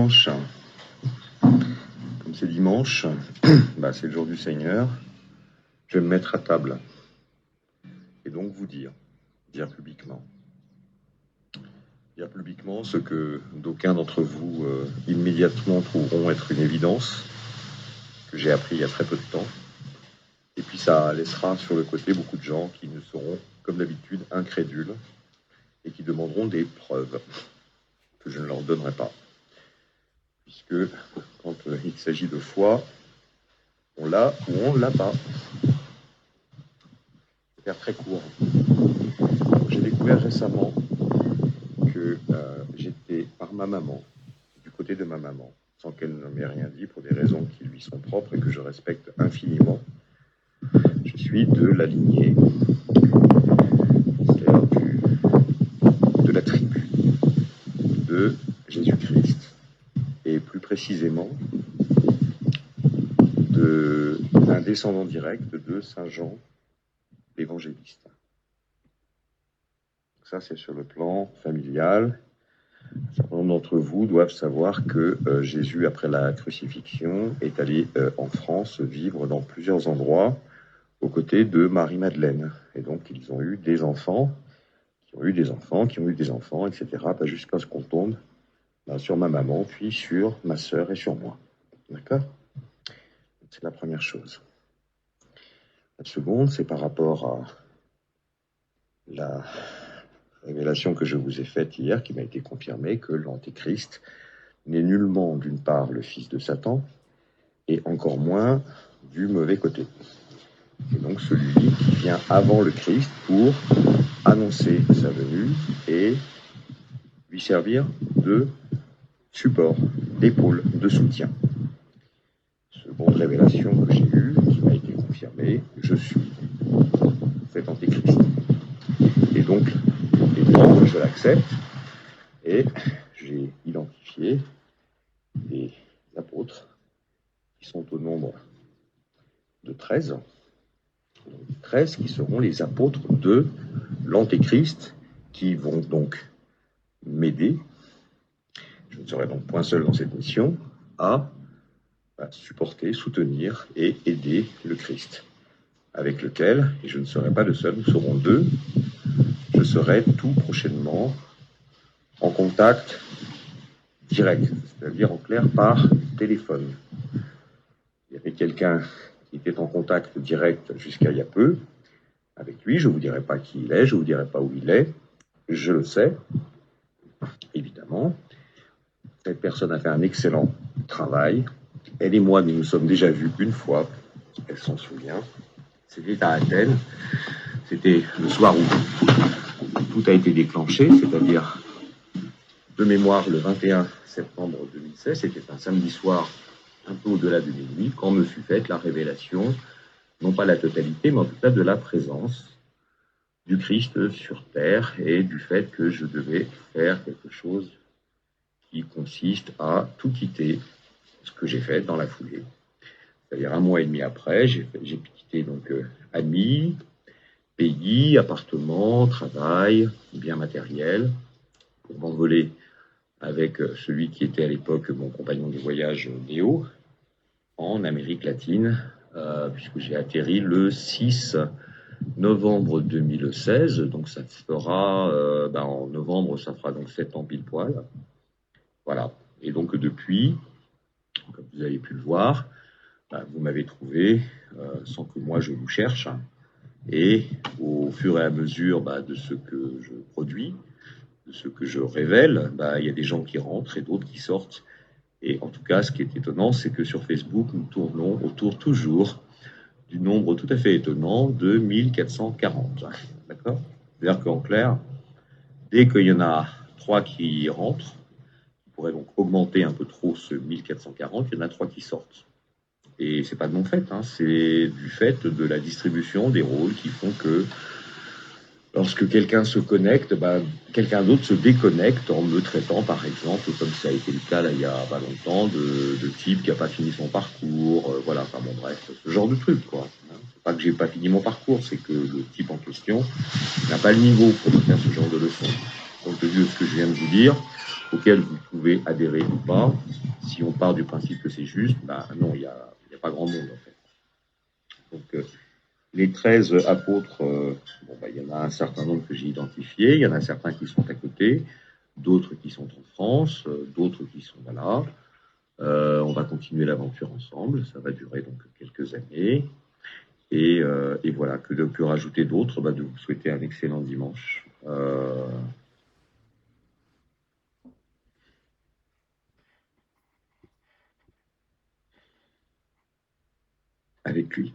dimanche. Comme c'est dimanche, c'est le jour du Seigneur. Je vais me mettre à table et donc vous dire publiquement ce que d'aucuns d'entre vous immédiatement trouveront être une évidence, que j'ai appris il y a très peu de temps. Et puis ça laissera sur le côté beaucoup de gens qui ne seront, comme d'habitude, incrédules et qui demanderont des preuves que je ne leur donnerai pas. Puisque quand il s'agit de foi, on l'a ou on ne l'a pas. Je vais faire très court. J'ai découvert récemment que j'étais par ma maman, du côté de ma maman, sans qu'elle ne m'ait rien dit, pour des raisons qui lui sont propres et que je respecte infiniment. Je suis de la lignée, c'est-à-dire de la tribu de Jésus-Christ, et plus précisément d'un descendant direct de Saint Jean l'évangéliste. Ça, c'est sur le plan familial. Un certain nombre d'entre vous doivent savoir que Jésus, après la crucifixion, est allé en France vivre dans plusieurs endroits aux côtés de Marie-Madeleine. Et donc, ils ont eu des enfants, qui ont eu des enfants, etc., jusqu'à ce qu'on tombe sur ma maman, puis sur ma sœur et sur moi. D'accord ? C'est la première chose. La seconde, c'est par rapport à la révélation que je vous ai faite hier, qui m'a été confirmée, que l'Antéchrist n'est nullement, d'une part, le fils de Satan, et encore moins du mauvais côté. C'est donc celui qui vient avant le Christ pour annoncer sa venue et lui servir de support, d'épaule, de soutien. Seconde révélation que j'ai eue, qui m'a été confirmée, je suis cet Antéchrist. Et donc, évidemment, je l'accepte, et j'ai identifié des apôtres qui sont au nombre de 13, qui seront les apôtres de l'Antéchrist, qui vont donc m'aider, je ne serai donc point seul dans cette mission, à supporter, soutenir et aider le Christ, avec lequel, et je ne serai pas le seul, nous serons deux, je serai tout prochainement en contact direct, c'est-à-dire en clair par téléphone. Il y avait quelqu'un qui était en contact direct jusqu'à il y a peu avec lui, je ne vous dirai pas qui il est, je ne vous dirai pas où il est, je le sais, évidemment. Cette personne a fait un excellent travail. Elle et moi, nous nous sommes déjà vus une fois, elle s'en souvient. C'était à Athènes, c'était le soir où tout a été déclenché, c'est-à-dire de mémoire le 21 septembre 2016, c'était un samedi soir, un peu au-delà de minuit, quand me fut faite la révélation, non pas la totalité, mais en tout cas de la présence du Christ sur terre et du fait que je devais faire quelque chose qui consiste à tout quitter, ce que j'ai fait dans la foulée. C'est-à-dire 1 mois et demi après, j'ai quitté donc amis, pays, appartements, travail, biens matériels, pour m'envoler avec celui qui était à l'époque mon compagnon de voyage, Léo, en Amérique latine, puisque j'ai atterri le 6 novembre 2016, donc ça fera, en novembre, ça fera donc 7 ans pile poil. Voilà. Et donc depuis, comme vous avez pu le voir, vous m'avez trouvé sans que moi je vous cherche. Et au fur et à mesure de ce que je produis, de ce que je révèle, il y a des gens qui rentrent et d'autres qui sortent. Et en tout cas, ce qui est étonnant, c'est que sur Facebook, nous tournons autour toujours du nombre tout à fait étonnant de 1440. D'accord ? C'est-à-dire qu'en clair, dès qu'il y en a 3 qui rentrent, qui pourraient donc augmenter un peu trop ce 1440, il y en a 3 qui sortent. Et c'est pas de mon fait, c'est du fait de la distribution des rôles qui font que lorsque quelqu'un se connecte, quelqu'un d'autre se déconnecte en me traitant, par exemple, comme ça a été le cas là, il y a pas longtemps, de type qui n'a pas fini son parcours, bref, ce genre de truc, quoi. C'est pas que j'ai pas fini mon parcours, c'est que le type en question n'a pas le niveau pour me faire ce genre de leçon. Compte tenu de ce que je viens de vous dire, auquel vous pouvez adhérer ou pas. Si on part du principe que c'est juste, non, il n'y a pas grand monde en fait. Donc, les 13 apôtres, il y en a un certain nombre que j'ai identifiés, il y en a certains qui sont à côté, d'autres qui sont en France, d'autres qui sont là. On va continuer l'aventure ensemble, ça va durer donc quelques années. Et voilà, que rajouter d'autres, de vous souhaiter un excellent dimanche. Avec lui.